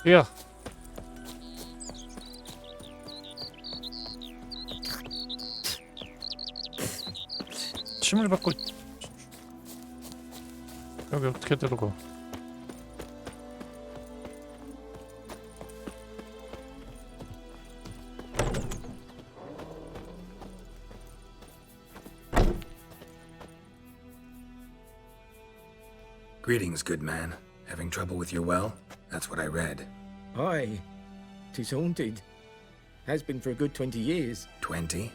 뛰어. 침을 뱉고 여기 어떻게 들어가? Greetings, good man. Having trouble with your well? That's what I read. Aye, 'tis haunted. Has been for a good 20 years. 20?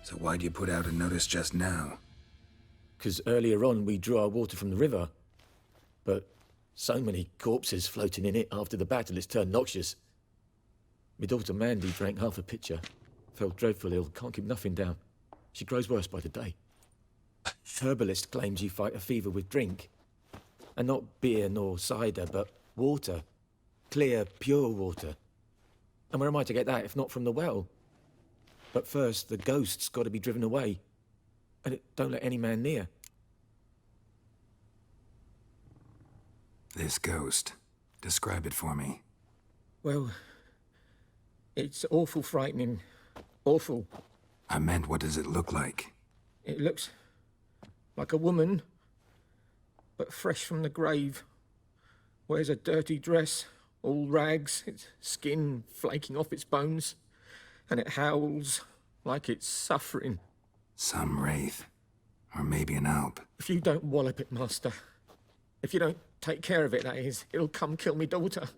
So why'd you put out a notice just now? 'Cause earlier on we drew our water from the river. But so many corpses floating in it after the battle, it's turned noxious. My daughter Mandy drank half a pitcher. Fell dreadful ill, can't keep nothing down. She grows worse by the day. Herbalist claims you fight a fever with drink. And not beer nor cider, but water. Clear, pure water. And where am I to get that if not from the well? But first, the ghost's got to be driven away. And it don't let any man near. This ghost. Describe it for me. Well, it's awful frightening. Awful. I meant, what does it look like? It looks like a woman, but fresh from the grave. Wears a dirty dress, all rags, its skin flaking off its bones, and it howls like it's suffering. Some wraith. Or maybe an alp. If you don't wallop it, Master, if you don't take care of it, that is, it'll come kill me daughter.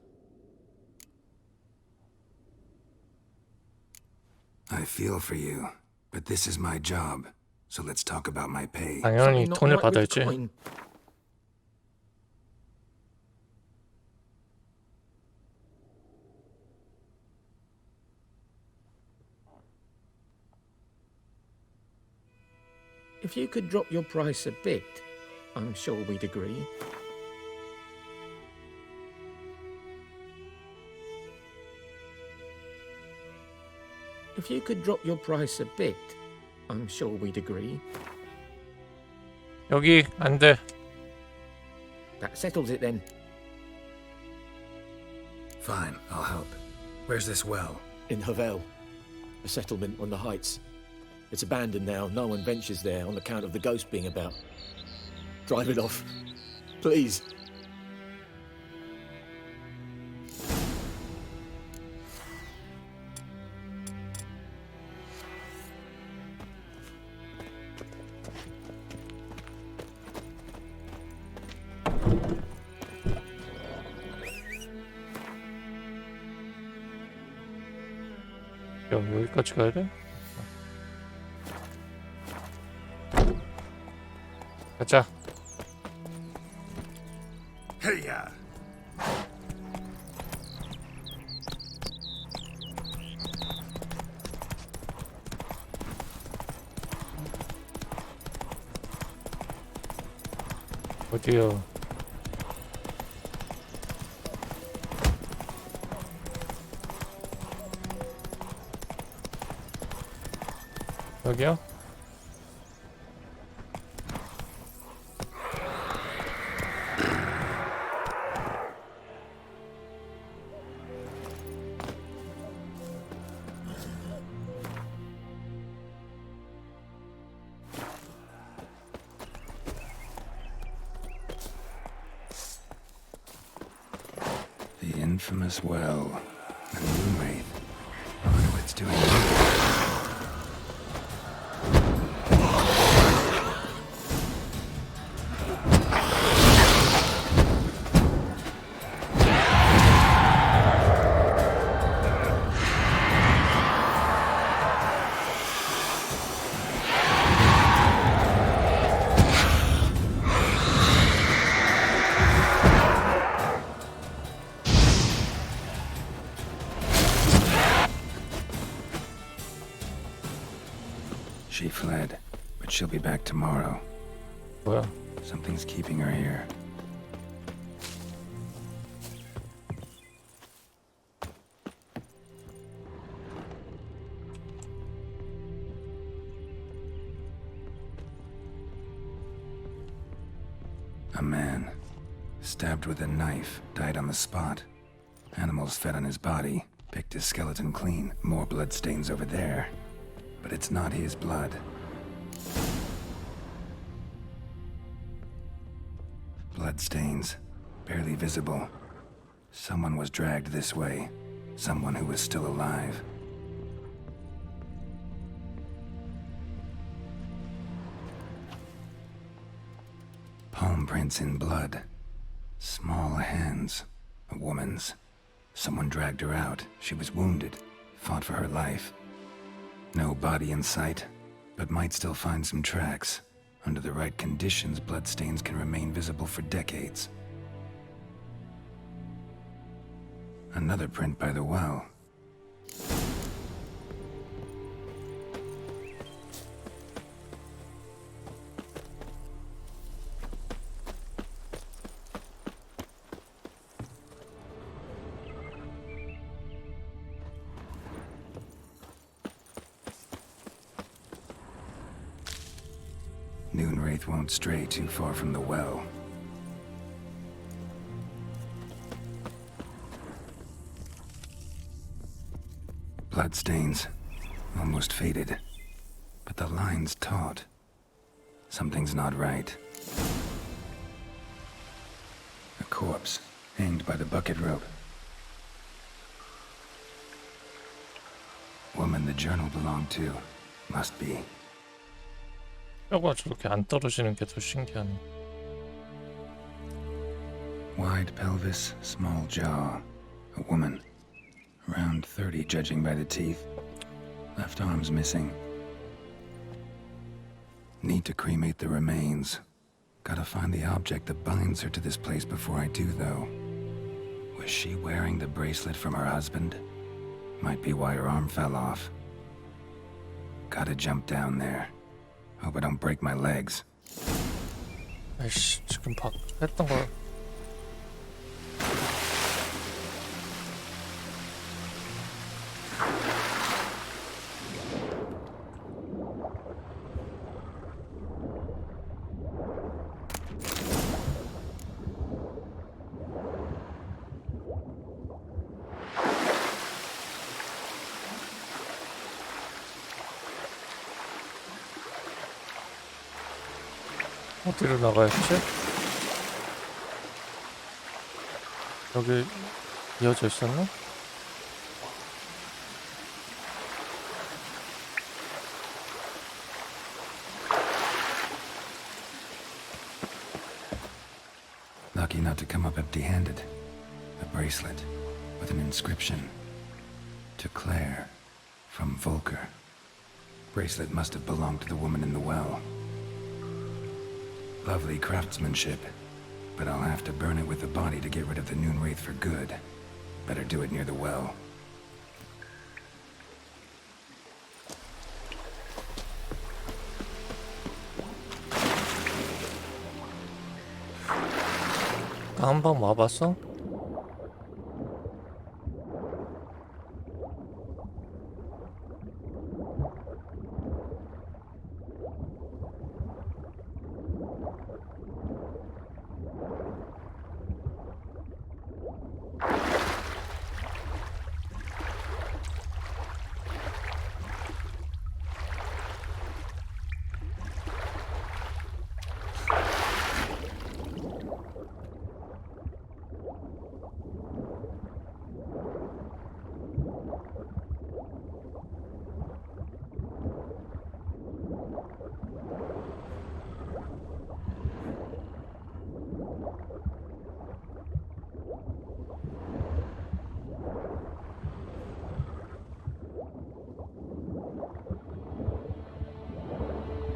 I feel for you, but this is my job. So let's talk about my pay. 당연히 Something not 돈을 right with the 받아야지. coin. If you could drop your price a bit, I'm sure we'd agree. If you could drop your price a bit, I'm sure we'd agree. 여기 안 돼. That settles it then. Fine, I'll help. Where's this well? In Havel, a settlement on the heights. It's abandoned now. No one ventures there on account of the ghost being about. Drive it off. Please. 여기까지 가야 돼? 가자. Heya! 어디요? 여기요? The infamous well. The moon wraith. I wonder what it's doing here. She fled, but she'll be back tomorrow. 뭐야? Something's keeping her here. A man, stabbed with a knife, died on the spot. Animals fed on his body, picked his skeleton clean. More bloodstains over there. But it's not his blood. Bloodstains, barely visible. Someone was dragged this way. Someone who was still alive. Palm prints in blood. Small hands. A woman's. Someone dragged her out. She was wounded. Fought for her life. No body in sight, but might still find some tracks. Under the right conditions, bloodstains can remain visible for decades. Another print by the well. Noonwraith won't stray too far from the well. Bloodstains, almost faded, but the line's taut. Something's not right. A corpse, hanged by the bucket rope. Woman the journal belonged to, must be. 뼈가 저렇게 안 떨어지는 게 더 신기하네. Wide pelvis, small jaw. A woman. Around 30, judging by the teeth. Left arm's missing. Need to cremate the remains. Gotta find the object that binds her to this place before I do, though. Was she wearing the bracelet from her husband? Might be why her arm fell off. Gotta jump down there. Hope I don't break my legs. 아이씨, 지금 했던 걸. 어디로 나가야지? 여기 이어져 있었나? Lucky not to come up empty-handed. A bracelet with an inscription. To Claire, from Volker. Bracelet must have belonged to the woman in the well. Lovely craftsmanship, but I'll have to burn it with the body to get rid of the Noonwraith for good. Better do it near the well. 한 번 와봤어?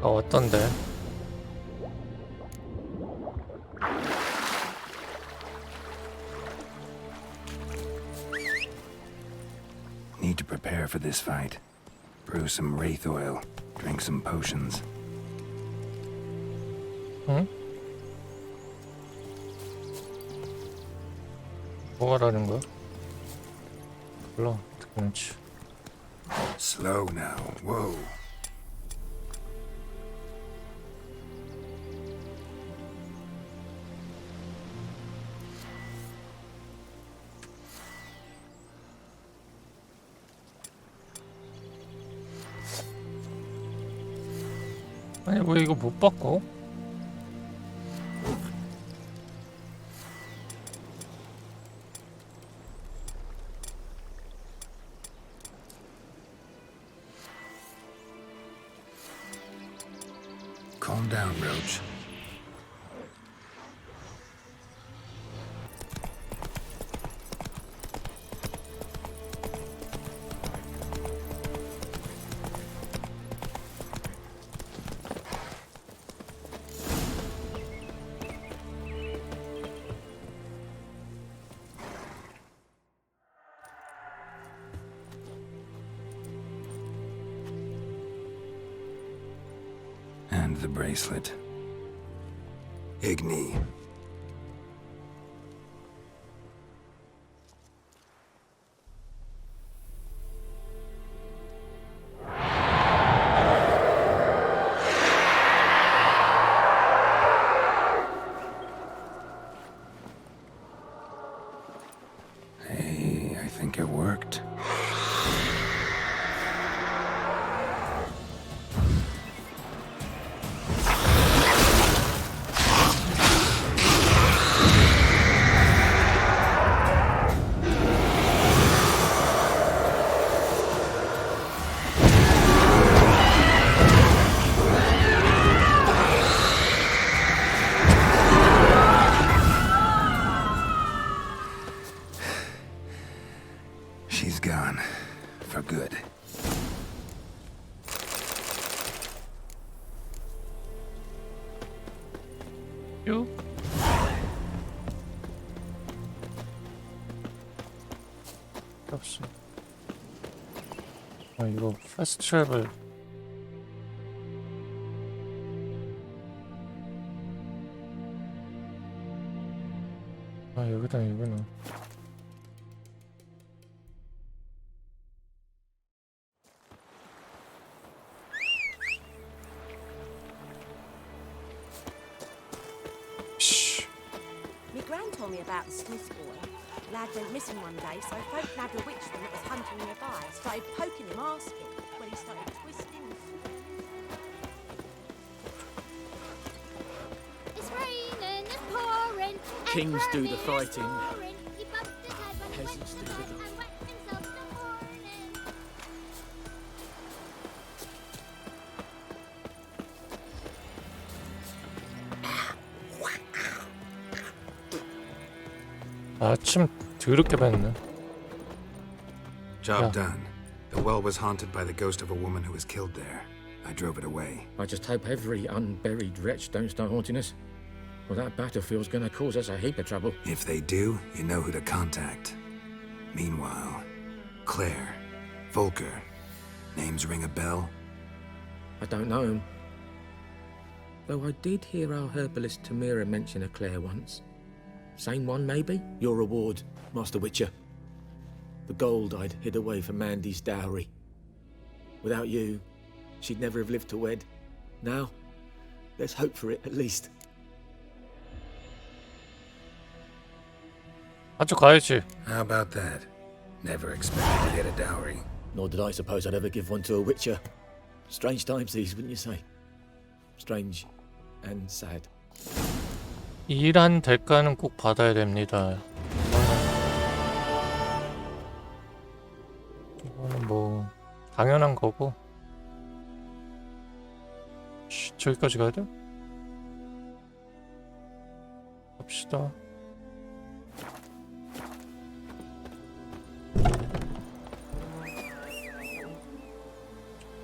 어떤데? Need to prepare for this fight. Brew some wraith oil. Drink some potions. 응? 뭐가라는 거야? 몰라, 어떻게 하는지. Slow now. Whoa. 아니 왜 이거 못 바꿔? Calm down, Roach. And the bracelet. Igni. Hey, I think it worked. She's gone. For good. 유? 역시. 아 이거 패스트 트래블. 아 여기다 이거는. My gran told me about the Smith boy. Lad went missing one day, so folk nabbed a witchman that was hunting nearby. Started poking him, asking. When he started twisting. It's raining, it's pouring. Kings do the Everything is fighting. roaring. He bumped his head when he went Peasants to do bed the- and wet himself till morning. 아침 더럽게 뱉네. Job Yeah. done. The well was haunted by the ghost of a woman who was killed there. I drove it away. I just hope every unburied wretch don't start haunting us. Well, that battlefield's gonna cause us a heap of trouble. If they do, you know who to contact. Meanwhile, Claire, Volker, names ring a bell? I don't know him. Though I did hear our herbalist Tamira mention a Claire once. Same one, maybe? Your reward, Master Witcher. The gold I'd hid away for Mandy's dowry. Without you, she'd never have lived to wed. Now, let's hope for it at least. 아주 가야지. How about that? Never expected to get a dowry. Nor did I suppose I'd ever give one to a Witcher. Strange times these, wouldn't you say? Strange and sad. 일한 대가는 꼭 받아야 됩니다. 이거는 뭐 당연한 거고. 저기까지 가야 돼? 갑시다.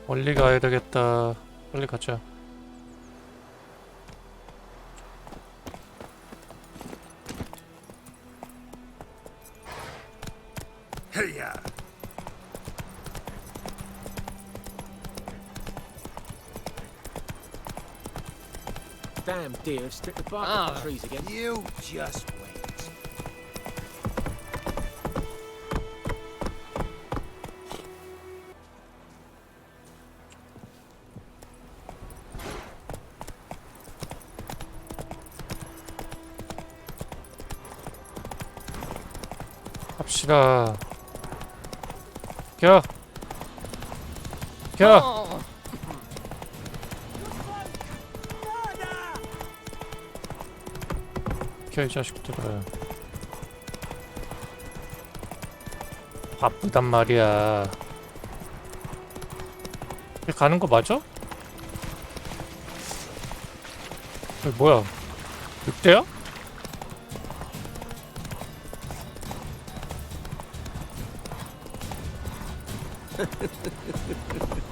멀리 가야 되겠다. 빨리 가자. Hey-ya! Damn deer have stripped the bark off the trees again. You just wait. 갑시다. 겨. 겨. 비켜 이 자식들아. 바쁘단 말이야. 여기 가는 거 맞아? 뭐야? 늑대야?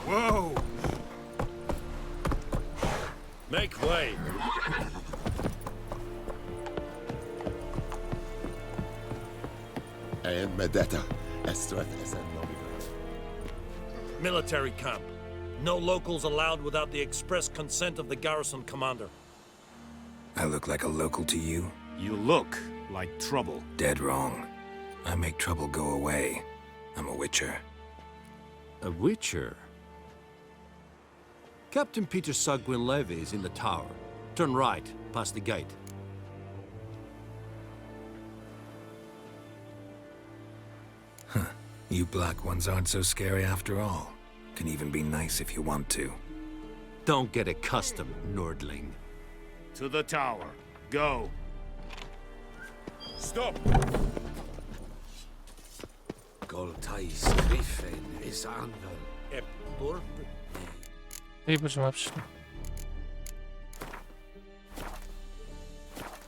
Whoa! Make way! And Medetta, Estrath Esan Military camp. No locals allowed without the express consent of the garrison commander. I look like a local to you? You look like trouble. Dead wrong. I make trouble go away. I'm a witcher. A witcher? Captain Peter Sagwin Levy is in the tower. Turn right, past the gate. You black ones aren't so scary after all. Can even be nice if you want to. Don't get accustomed, Nordling. To the tower. Go. Stop! Goltais Griffin is anvel. Eptor. 세이브 좀 합시다.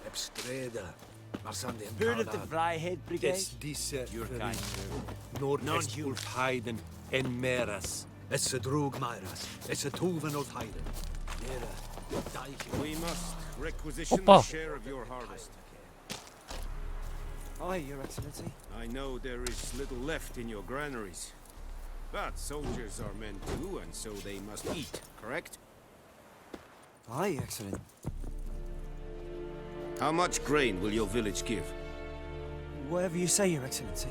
Epstreda. Heard of the Vryhead Brigade? It's this, your kind. Non-human Hayden and Meras. It's a drug Myras. It's a Tuvan of Hayden. We must requisition Oppa. the share of your harvest. Aye, Your Excellency. I know there is little left in your granaries. But soldiers are men too, and so they must eat, correct? Aye, Excellent. How much grain will your village give? Whatever you say, Your Excellency.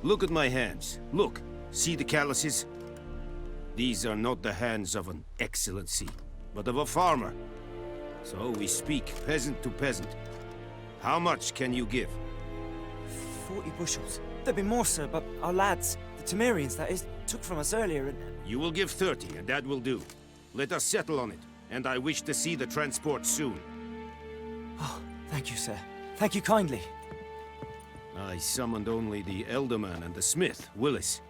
Look at my hands. Look. See the calluses? These are not the hands of an excellency, but of a farmer. So we speak peasant to peasant. How much can you give? 40 bushels. There'd be more, sir, but our lads, the Temerians, that is, took from us earlier and... You will give 30, and that will do. Let us settle on it, and I wish to see the transport soon. Oh, thank you, sir. Thank you kindly. I summoned only the Elderman and the smith, Willis.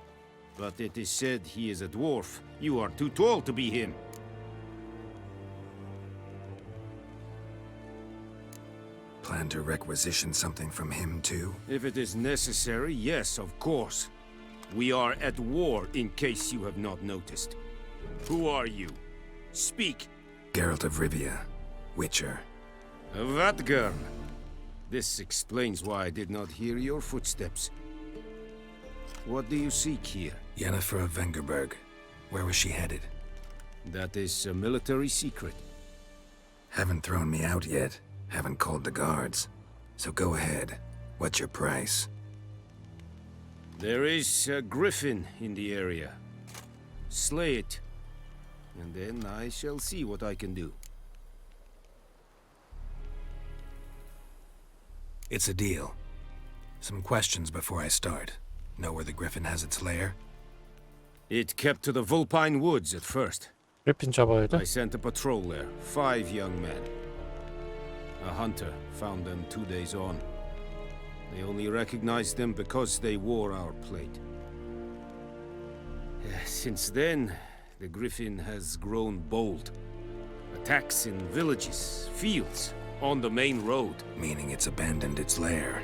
But it is said he is a dwarf. You are too tall to be him. Plan to requisition something from him too? If it is necessary, yes, of course. We are at war, in case you have not noticed. Who are you? Speak. Geralt of Rivia, Witcher. Vatgern. This explains why I did not hear your footsteps. What do you seek here? Yennefer of Vengerberg. Where was she headed? That is a military secret. Haven't thrown me out yet. Haven't called the guards. So go ahead. What's your price? There is a griffin in the area. Slay it. And then I shall see what I can do. It's a deal. Some questions before I start. Know where the griffin has its lair? It kept to the Vulpine Woods at first. 그리핀 잡아야 돼? I sent a patrol there, 5 young men. A hunter found them 2 days on. They only recognized them because they wore our plate. Since then, the griffin has grown bold. Attacks in villages, fields, on the main road. Meaning it's abandoned its lair.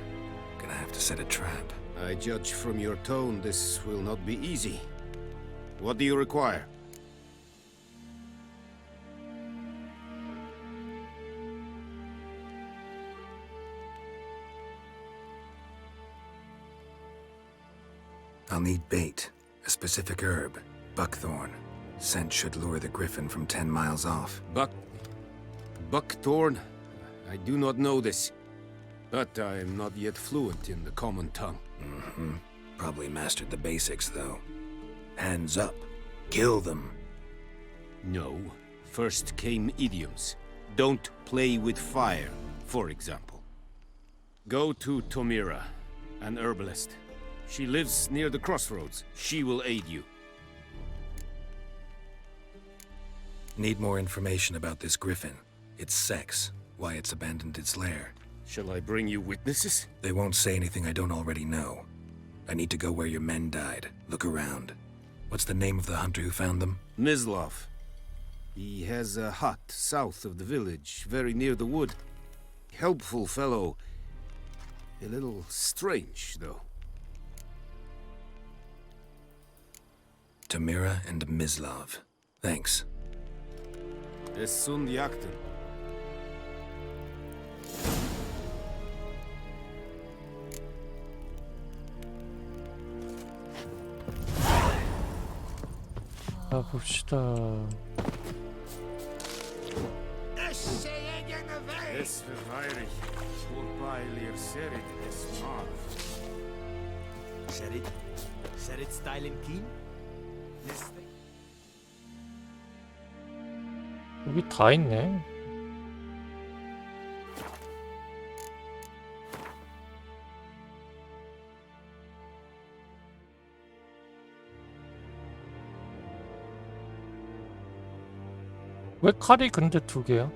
Gonna have to set a trap. I judge from your tone this will not be easy. What do you require? I'll need bait, a specific herb, buckthorn. Scent should lure the griffin from 10 miles off. Buckthorn? I do not know this. But I am not yet fluent in the common tongue. Probably mastered the basics, though. Hands up. Kill them. No. First came idioms. Don't play with fire, for example. Go to Tomira, an herbalist. She lives near the crossroads. She will aid you. Need more information about this griffin. Its sex. Why it's abandoned its lair. Shall I bring you witnesses? They won't say anything I don't already know. I need to go where your men died. Look around. What's the name of the hunter who found them? Mislav. He has a hut south of the village, very near the wood. Helpful fellow. A little strange, though. Tamira and Mislav. Thanks. Es sunt jakten. 가봅시다. Es verweirig. Voorbij serid es maar. Serit style and keen? 여기 다 있네. 왜 칼이 근데 2개야?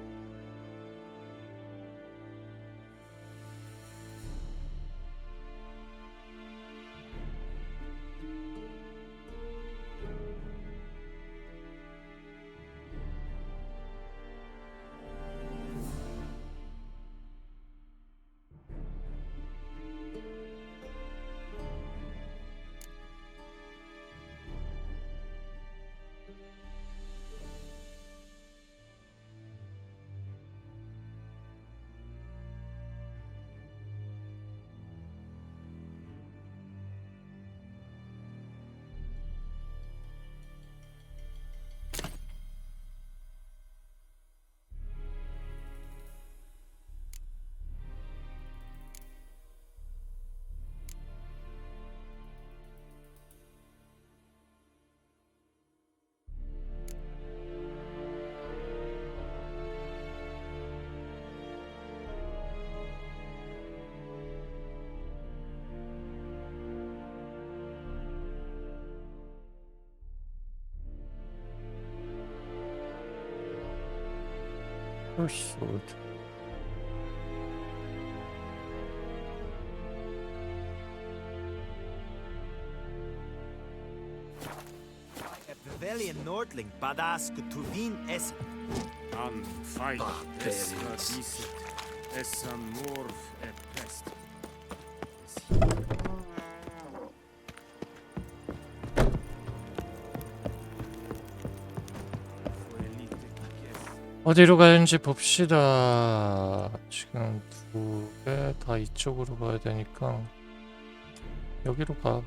Sword. Velian Nordling, badass Tuvin es. An fight. Es Barbarians. radicet. Es an morv et pest. 어디로 가는지 봅시다. 지금 2개 다 이쪽으로 가야 되니까 여기로 가.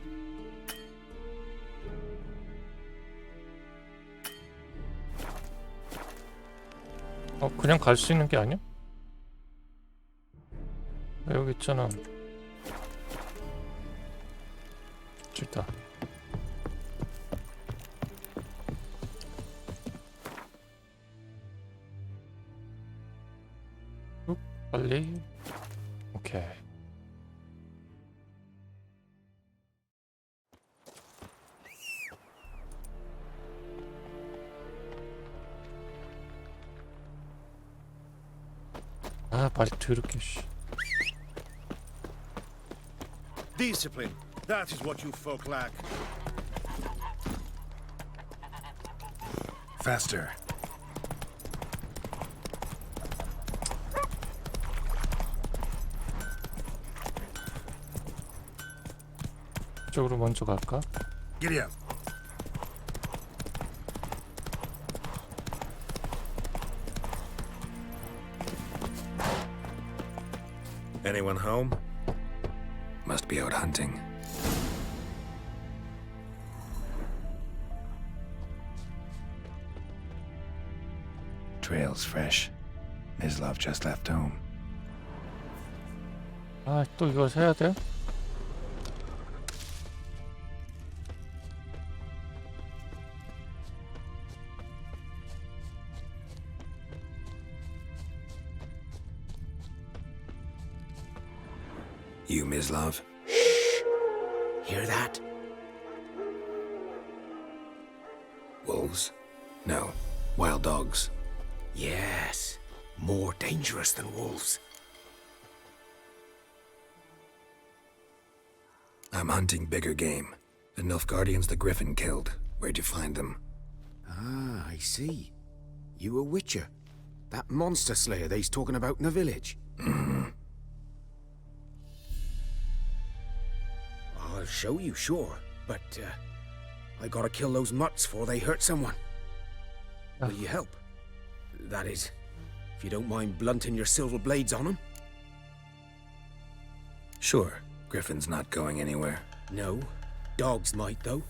그냥 갈 수 있는 게 아니야? 여기 있잖아. 저기다. 빨리. 오케이. 아, 말이 더럽게 씨. Discipline. That is what you folk lack. Faster. 이쪽으로 먼저 갈까? Giddy up. Anyone home? Must be out hunting. Trail's fresh. Mislav just left home. 아, 또 이거 해야 돼? You, Mislav? Hear that? Wolves? No. Wild dogs. Yes. More dangerous than wolves. I'm hunting bigger game. The Nilfgaardians the Griffin killed. Where'd you find them? Ah, I see. You a witcher. That monster slayer they's talking about in the village. I'll show you, sure. But, I gotta kill those mutts before they hurt someone. Will you help? That is, if you don't mind blunting your silver blades on them. Sure. Griffin's not going anywhere. No. Dogs might, though.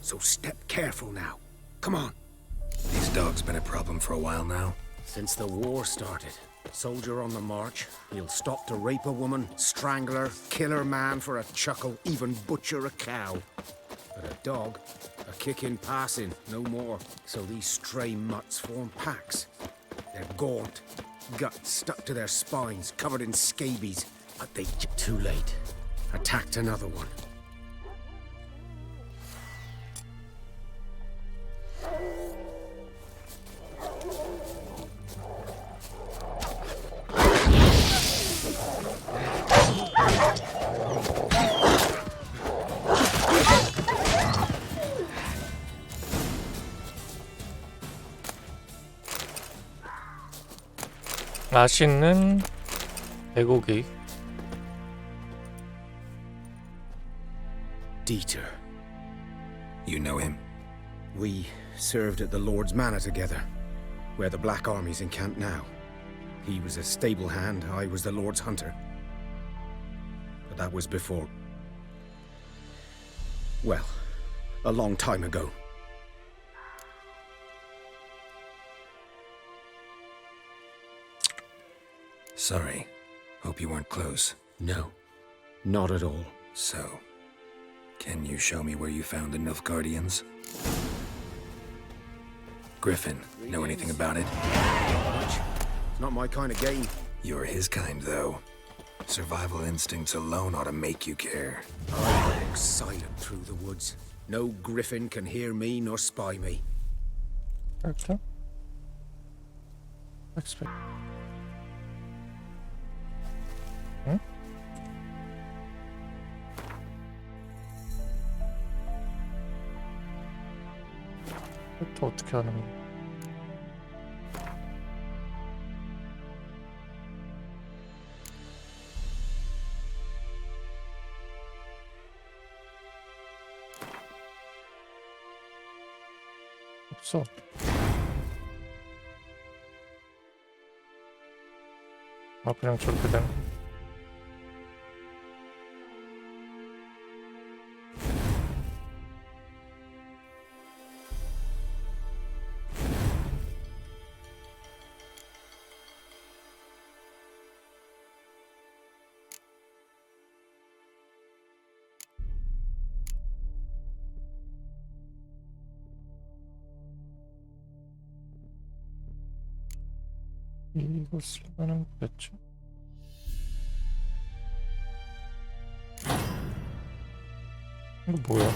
So step careful now. Come on. These dogs been a problem for a while now. Since the war started. Soldier on the march. He'll stop to rape a woman, strangle her, kill her man for a chuckle, even butcher a cow. But a dog, a kick in passing, no more. So these stray mutts form packs. They're gaunt, guts stuck to their spines, covered in scabies. But they... Too late. Attacked another one. 맛있는 돼고기. Dieter. You know him? We served at the Lord's Manor together, where the Black Army's encamped now. He was a stable hand, I was the Lord's hunter. But that was before... well, a long time ago. Sorry. Hope you weren't close. No, not at all. So, can you show me where you found the Nilfgaardians? Griffin, know anything about it? Not much. It's not my kind of game. You're his kind, though. Survival instincts alone ought to make you care. I walk silent through the woods. No griffin can hear me nor spy me. 이렇게. expect. 응? 또 어떻게 하는 거야? 없어. 아, 그냥 저렇게 되는. 이거 쓸만한 거겠지? 이거 뭐야?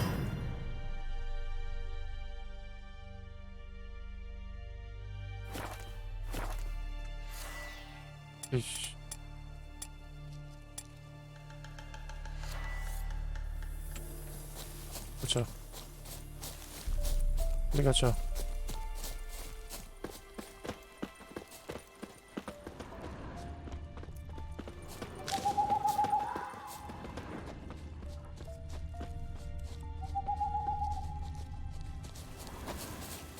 이씨. 가자. 빨리 가자.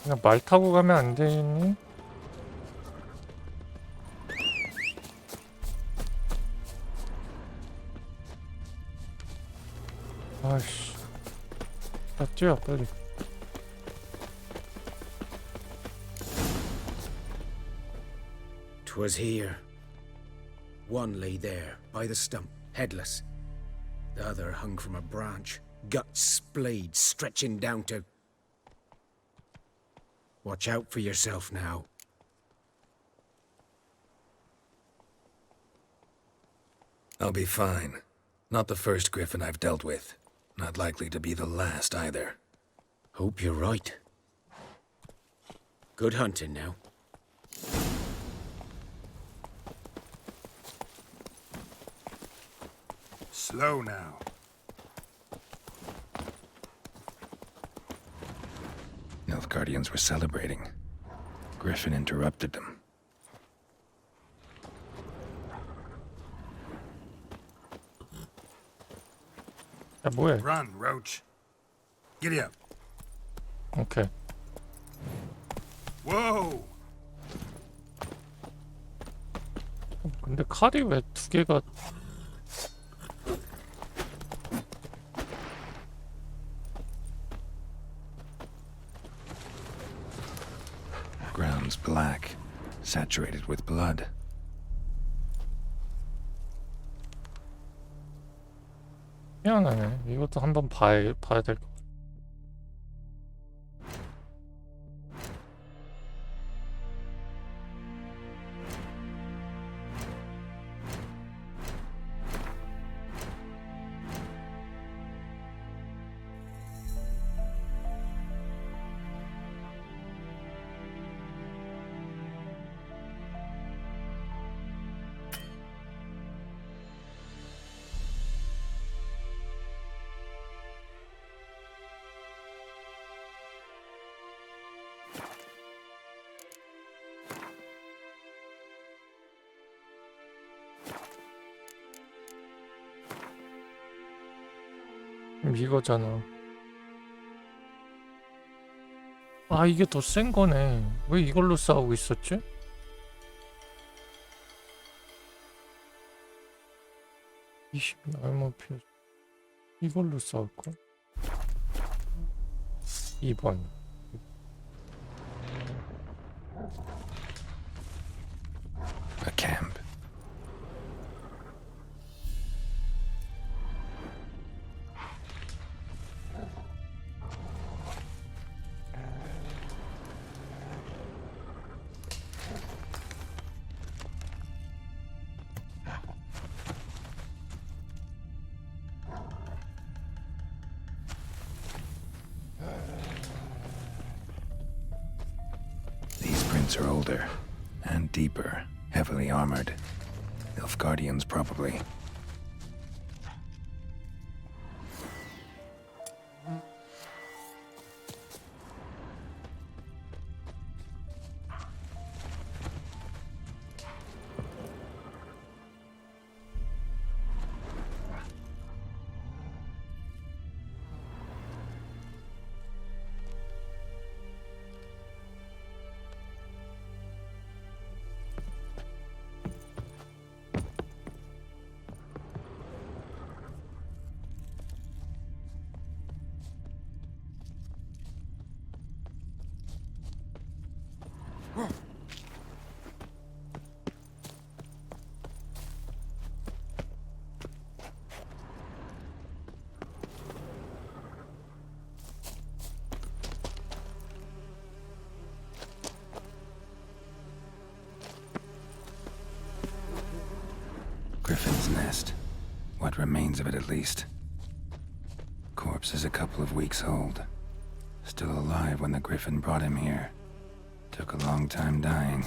그냥 말 타고 가면 안 되니? 아이씨. 야, 뛰어, 빨리. "'Twas here. One lay there, by the stump, headless. The other hung from a branch, guts splayed, stretching down to... Watch out for yourself now." I'll be fine. Not the first griffin I've dealt with. Not likely to be the last either. Hope you're right. Good hunting now. Slow now. Nilfgaardians were celebrating. Griffin interrupted them. 야 뭐해? Run, Roach. Giddy up. 오케이. Whoa! 근데 칼이 왜 두 개가? Ground's black, saturated with blood. 희한하네. 이것도 한번 봐야 될 거. 이거잖아. 아 이게 더 센 거네. 왜 이걸로 싸우고 있었지? 얼마 필요? 이걸로 싸울 걸? 2번. A camp. These prints are older and deeper, heavily armored. Nilfgaardians, probably. Griffin's nest. What remains of it, at least. Corpse is a couple of weeks old. Still alive when the Griffin brought him here. Took a long time dying.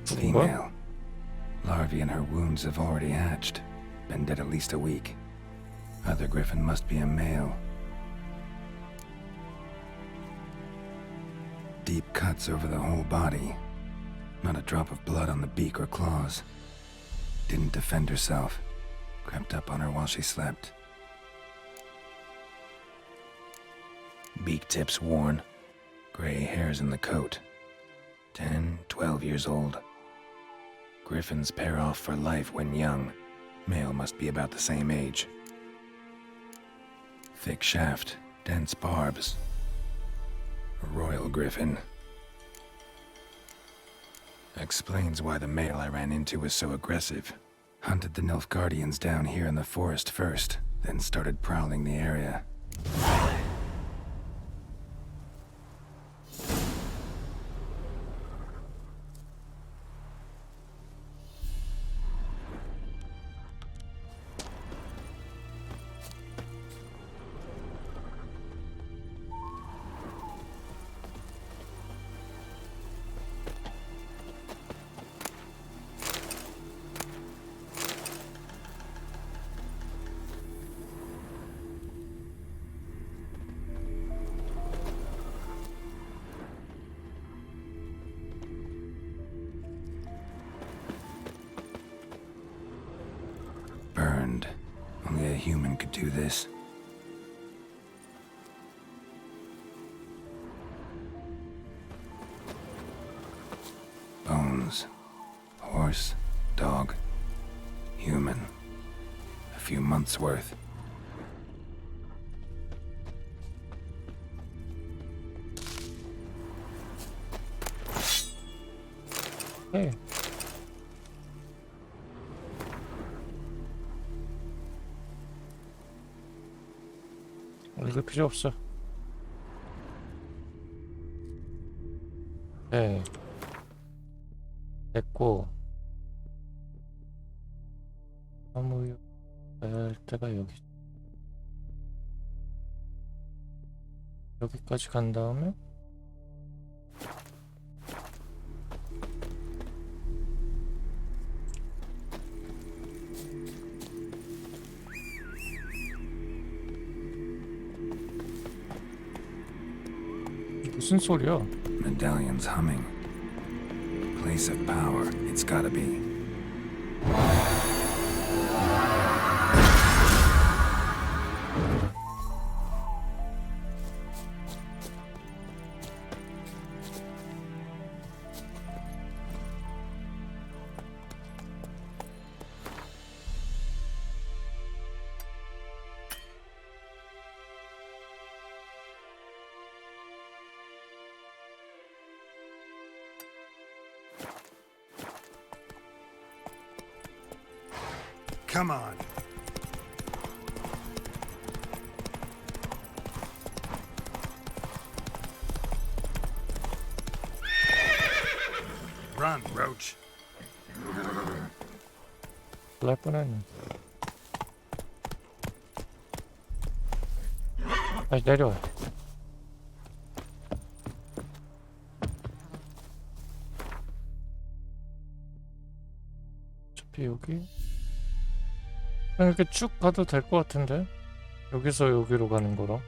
Female. Larvae in her wounds have already hatched. Been dead at least a week. Other Griffin must be a male. Deep cuts over the whole body. Not a drop of blood on the beak or claws. Didn't defend herself. Crept up on her while she slept. Beak tips worn. Gray hairs in the coat. 10, 12 years old. Griffins pair off for life when young. Male must be about the same age. Thick shaft, dense barbs. A royal griffin. Explains why the male I ran into was so aggressive. Hunted the Nilfgaardians down here in the forest first, then started prowling the area. burned. Only a human could do this. Bones. Horse. Dog. Human. A few months' worth. Hey. 이거 필요 없어. 네. 됐고. 아무 할 때가 여기까지 간 다음에 무슨 소리야? Medallion's humming. Place of power. It's gotta be. Come on. Run, Roach. 날 뻔했네. 다시 내려와. 어차피 여기 그냥 이렇게 쭉 가도 될 것 같은데? 여기서 여기로 가는 거라.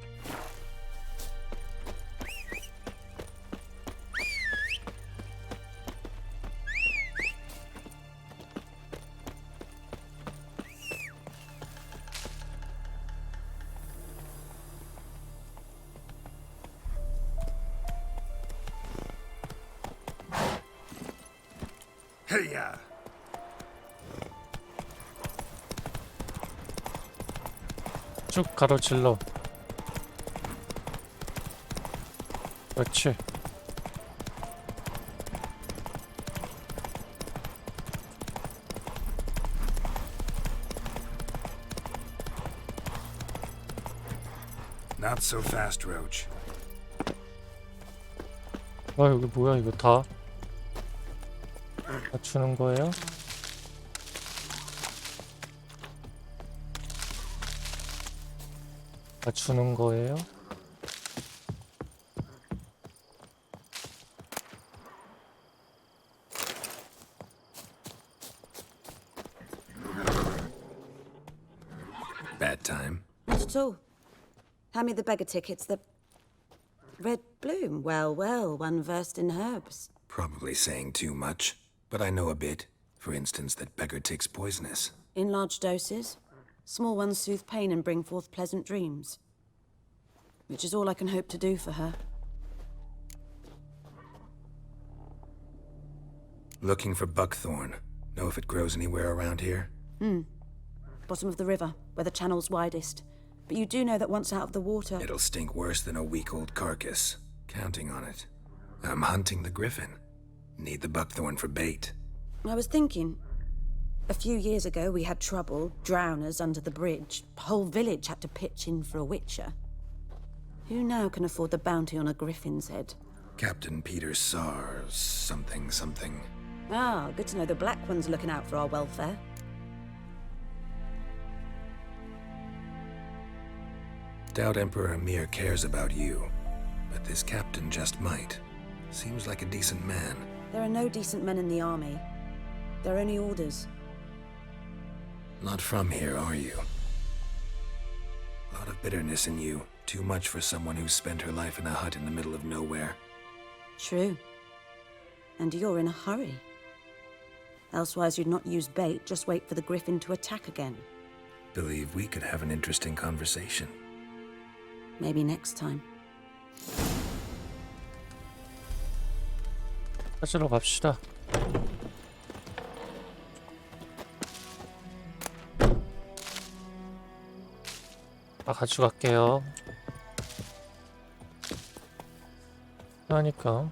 Hey-ya! 쭉 가로질러. 그렇지. Not so fast, Roach. 아 여기 뭐야 이거 다 주는 거예요? 다 주는 거예요? Bad time. Not at all. Hand me the beggar tickets. The red bloom. Well, well, one versed in herbs. Probably saying too much, but I know a bit. For instance, that beggar tick's poisonous. In large doses. Small ones soothe pain and bring forth pleasant dreams. Which is all I can hope to do for her. Looking for buckthorn. Know if it grows anywhere around here? Bottom of the river, where the channel's widest. But you do know that once out of the water... It'll stink worse than a week-old carcass. Counting on it. I'm hunting the griffin. Need the buckthorn for bait. I was thinking... A few years ago, we had trouble, drowners under the bridge. The whole village had to pitch in for a witcher. Who now can afford the bounty on a griffin's head? Captain Peter Sars, something. Ah, good to know the Black One's looking out for our welfare. Doubt Emperor Emir cares about you, but this captain just might. Seems like a decent man. There are no decent men in the army. They're only orders. Not from here, are you? Lot of bitterness in you. Too much for someone who's spent her life in a hut in the middle of nowhere. True. And you're in a hurry. Elsewise you'd not use bait, just wait for the griffin to attack again. Believe we could have an interesting conversation. Maybe next time. 찾으러 갑시다. 같이 갈게요. 하니까.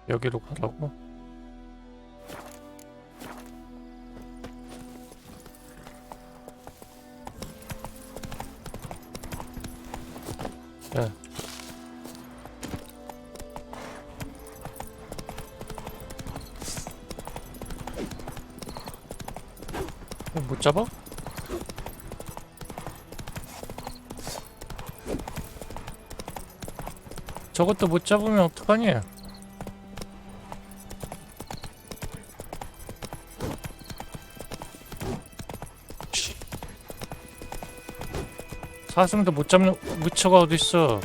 여기로 가라고? 네. 못 잡아? 저것도 못 잡으면 어떡하니? 사슴도 못 잡는 무처가 어딨어?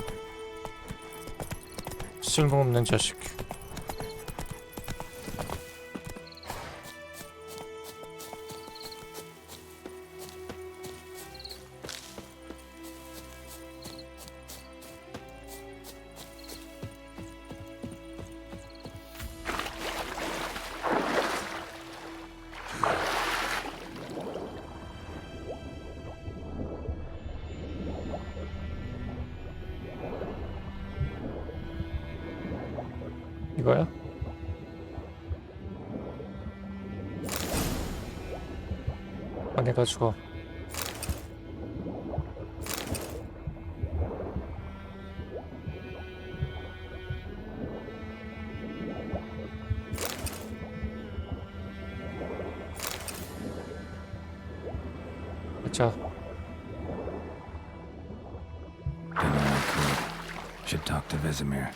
쓸모없는 자식. 이거야? 안에 가지고 자, Done all I could. Should talk to Vesemir.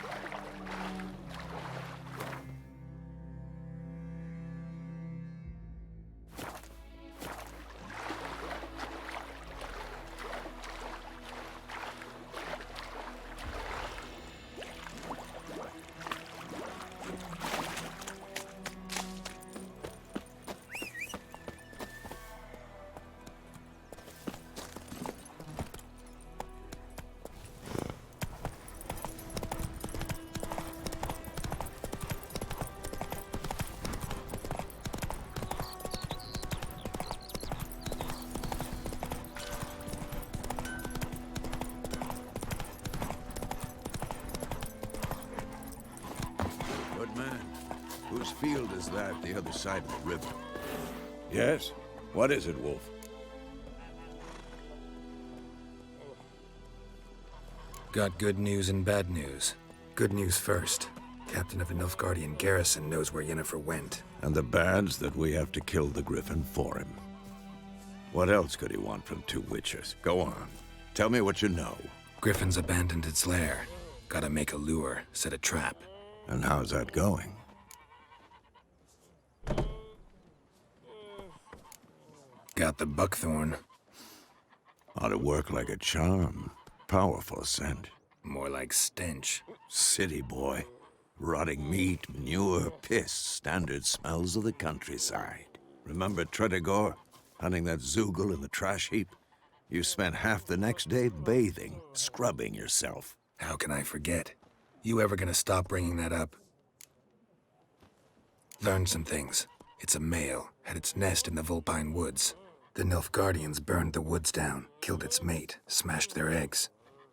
Good man. Whose field is that the other side of the river? Yes? What is it, Wolf? Got good news and bad news. Good news first. Captain of a Nilfgaardian garrison knows where Yennefer went. And the bad's that we have to kill the Griffin for him. What else could he want from two witchers? Go on. Tell me what you know. Griffin's abandoned its lair. Gotta make a lure, set a trap. And how's that going? Got the buckthorn. Ought to work like a charm. Powerful scent. More like stench. City boy. Rotting meat, manure, piss. Standard smells of the countryside. Remember Tredegor? Hunting that Zoogle in the trash heap? You spent half the next day bathing, scrubbing yourself. How can I forget? You ever gonna stop bringing that up? Learned some things. It's a male, had its nest in the Vulpine Woods. The Nilfgaardians burned the woods down, killed its mate, smashed their eggs.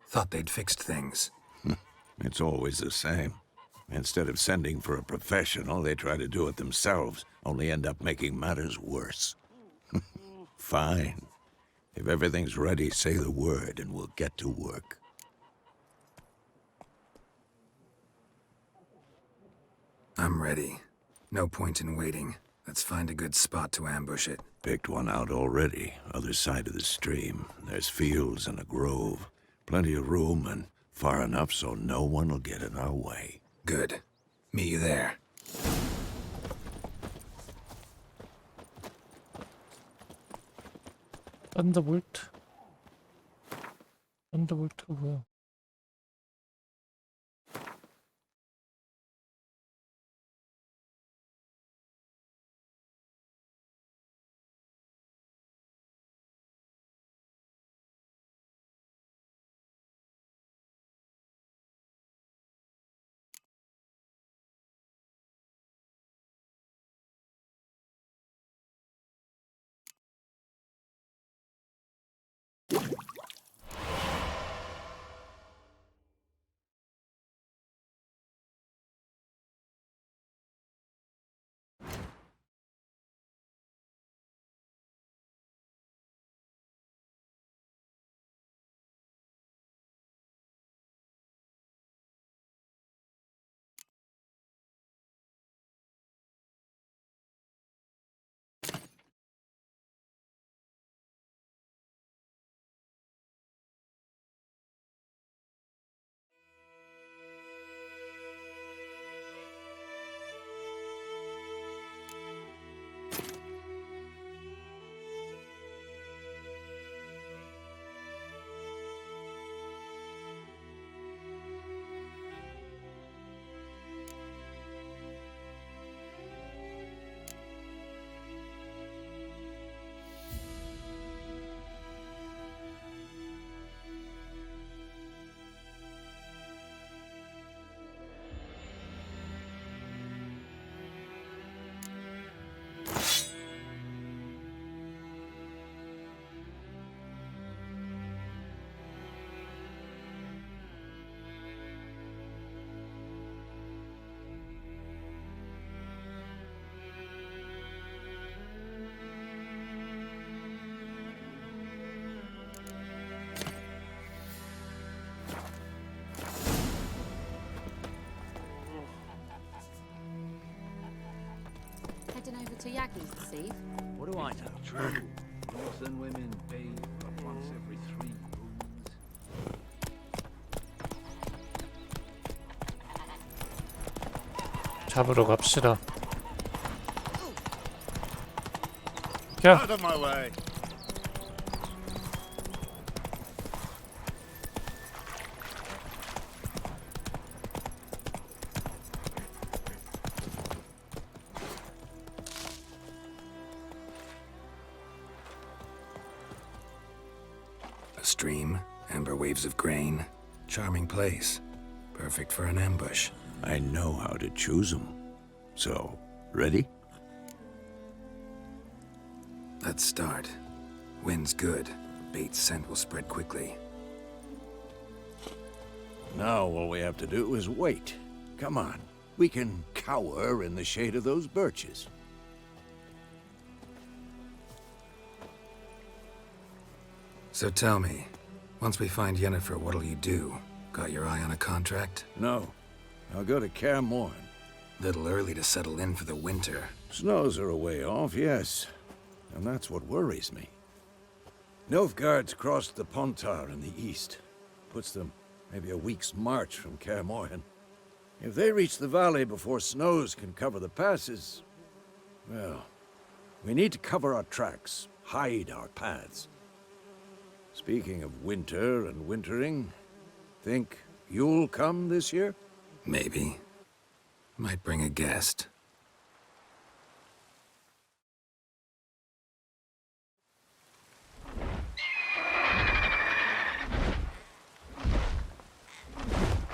Thought they'd fixed things. It's always the same. Instead of sending for a professional, they try to do it themselves, only end up making matters worse. Fine. If everything's ready, say the word and we'll get to work. I'm ready. No point in waiting. Let's find a good spot to ambush it. Picked one out already, other side of the stream. There's fields and a grove. Plenty of room and far enough so no one will get in our way. Good. Meet you there. 썬더볼트. 썬더볼트가 뭐야? lackeys to see. What do I know? True. Northern women bathe but once every 3 moons. 잡으러 갑시다. 야, Out of my way. A stream, amber waves of grain. Charming place. Perfect for an ambush. I know how to choose 'em. So, ready? Let's start. Wind's good. Bait's scent will spread quickly. Now all we have to do is wait. Come on. We can cower in the shade of those birches. So tell me, once we find Yennefer, what'll you do? Got your eye on a contract? No. I'll go to Kaer Morhen. Little early to settle in for the winter. Snows are a way off, yes. And that's what worries me. Nilfgaard's crossed the Pontar in the east. Puts them maybe a week's march from Kaer Morhen. If they reach the valley before snows can cover the passes, well, we need to cover our tracks, hide our paths. Speaking of winter and wintering, think you'll come this year? Maybe. Might bring a guest.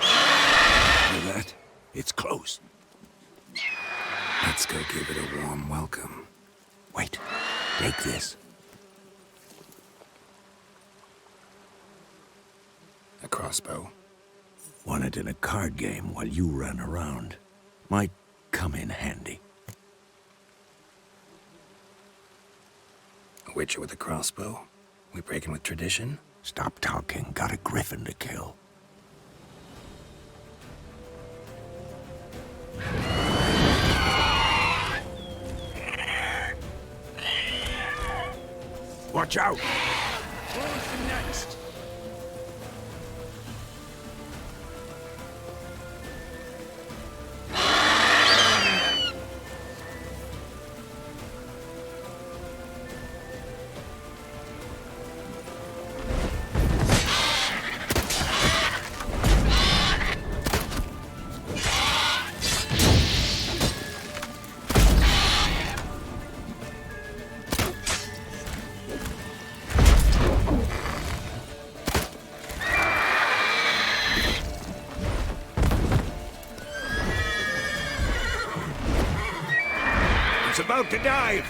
Hear that? It's close. Let's go give it a warm welcome. Wait, take this. A crossbow. Won it in a card game while you ran around. Might come in handy. A witcher with a crossbow? We breaking with tradition? Stop talking. Got a griffin to kill. Watch out! Who's next? It's about to dive!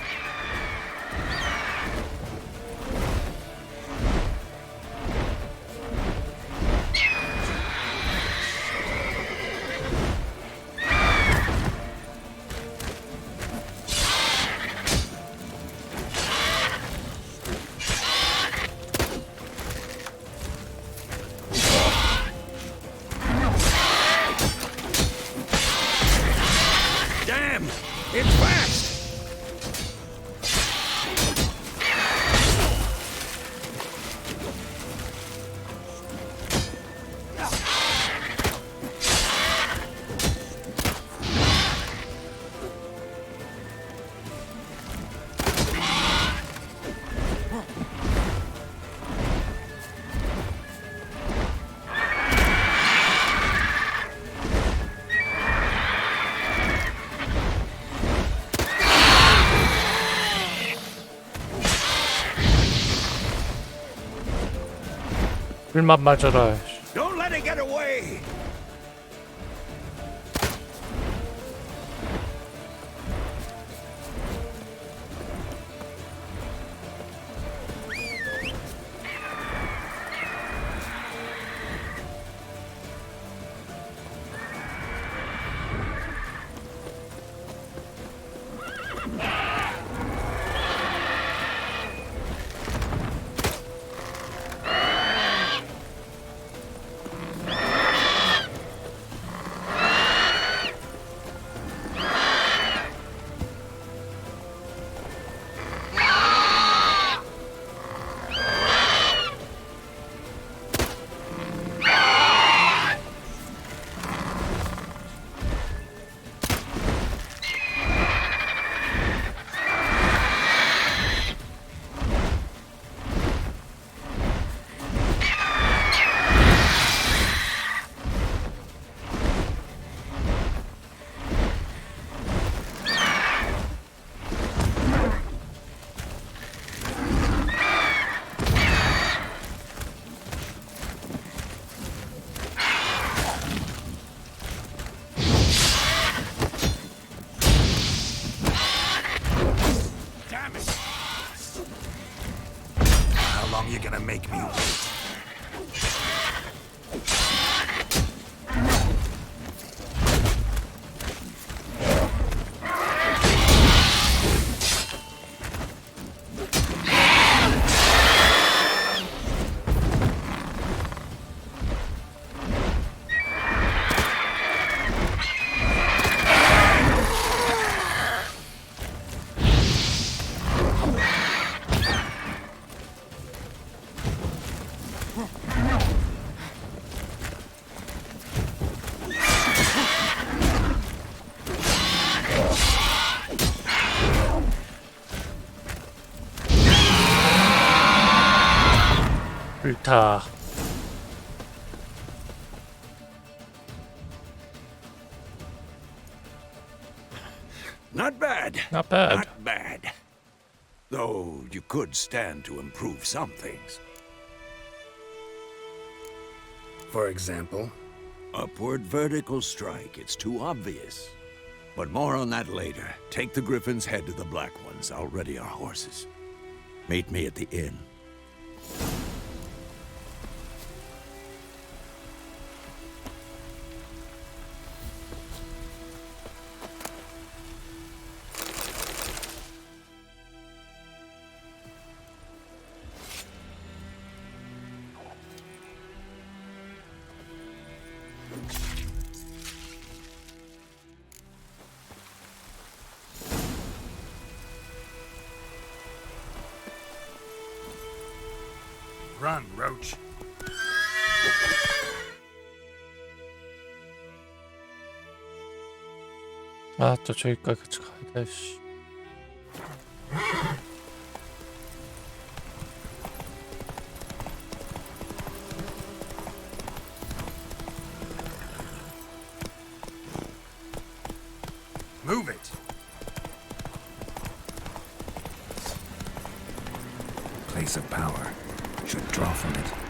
Damn! It's fast! 불맛 맞아라. Don't let it get away! gonna make me wait. 불타. Not bad. Not bad. Not bad. Though you could stand to improve some things. For example, Upward vertical strike. It's too obvious. But more on that later. Take the Griffin's head to the Black Ones. I'll ready our horses. Meet me at the inn. run, Roach. 아, 또 저기까지 가야 돼, 씨. Move it. Place of power. Should draw from it.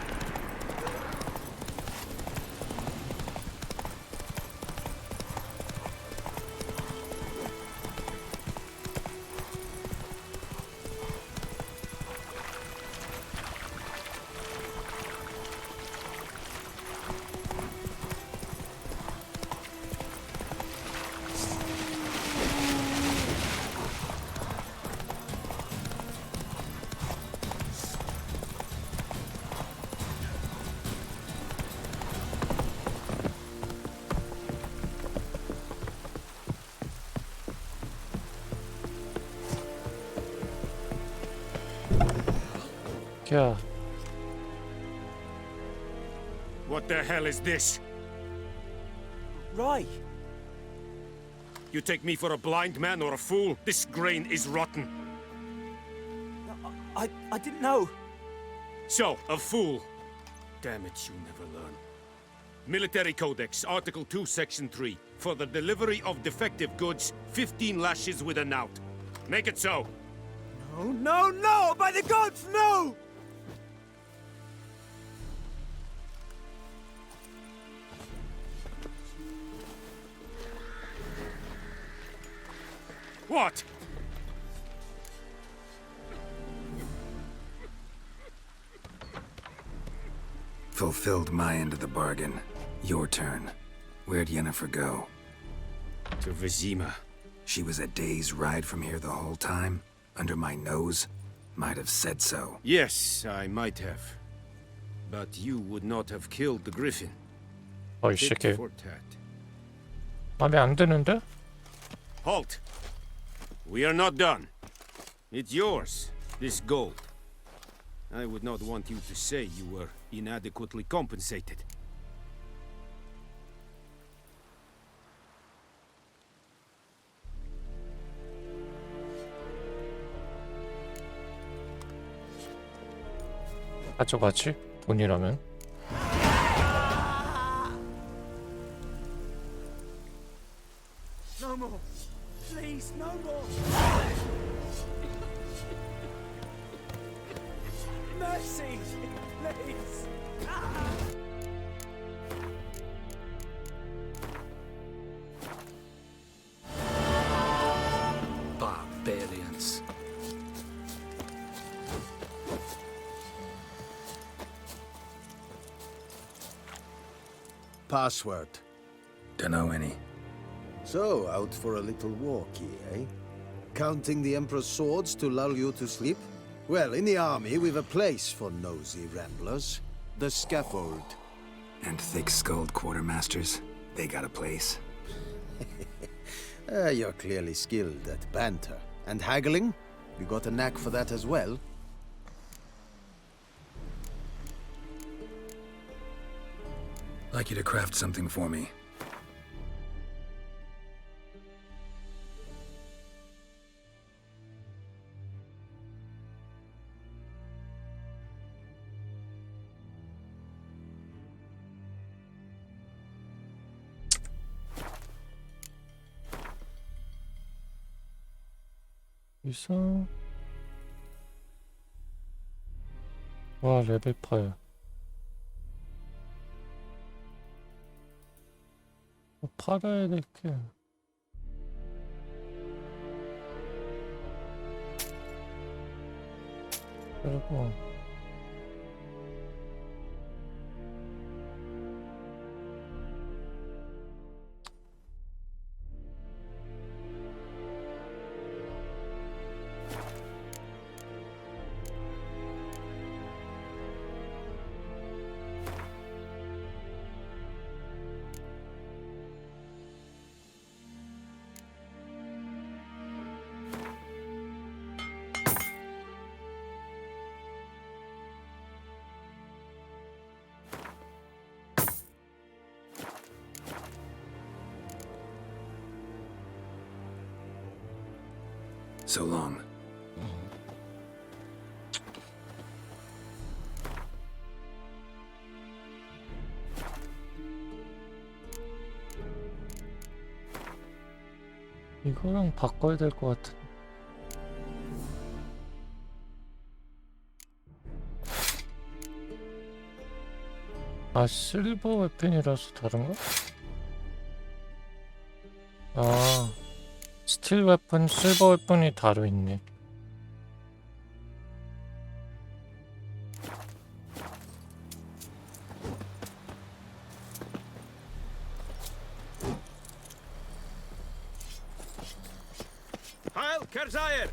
야, What the hell is this? Rye! You take me for a blind man or a fool? This grain is rotten. I didn't know. So, a fool. Damn it, you never learn. Military Codex, Article 2, Section 3. For the delivery of defective goods, 15 lashes with a knout. Make it so. No, no, no! By the gods, no! What? Fulfilled my end of the bargain. Your turn. Where'd Yennefer go? To Vizima. She was a day's ride from here the whole time? Under my nose? Might have said so. Yes, I might have. But you would not have killed the griffin. 어이 Tit 새끼. for tat. 맘에 안 드는데? Halt! We are not done. It's yours, this gold. I would not want you to say you were inadequately compensated. 가져가지? 돈이라면. No more. Please, no more. Mercy, please. Barbarians. password? Dunno any. So, out for a little walkie, eh? Counting the Emperor's swords to lull you to sleep? Well, in the army, we've a place for nosy ramblers. The scaffold. And thick-skulled quartermasters, they got a place. You're clearly skilled at banter. And haggling? You got a knack for that as well? Like you to craft something for me. 여기서 와 레벨 8 팔아야 될게 그리고 So long. 이거랑 바꿔야 될 것 같은. 아 실버 웨폰이라서 다른가? 아 스틸 웨폰, 실버 웨폰이 다르 있네. Heil Kerzayer!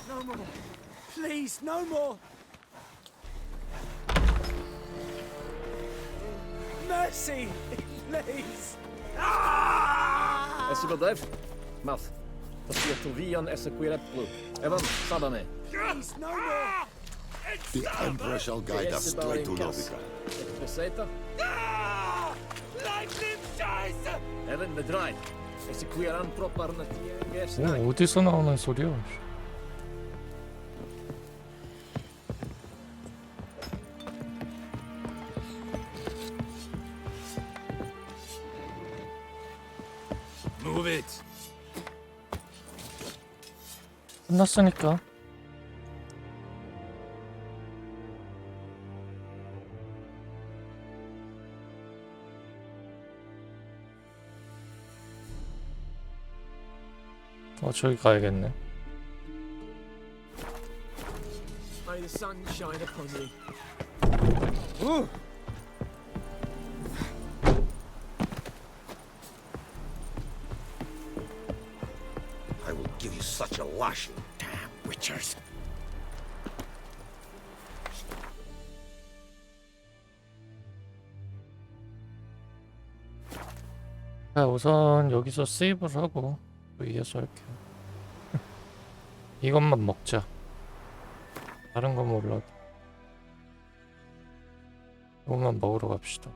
No more. Please, no more. Mercy, please. Esigodev, Math. Tovian Esequireplu. Evan, Sabane. Please, no more. The Emperor shall guide us straight to Lovica. Peseta. Lightning scheiße. Evan Medrai. Esequiran propar 오, 어디서 나오는 소리야? Move it! 끝났으니까. 저기 가야겠네. May the sun shine upon you. I will give you such a lashing, damn witchers. 자, 우선 여기서 세이브를 하고 또 이어서 할게요. 이것만 먹자. 다른 건 몰라도 이것만 먹으러 갑시다.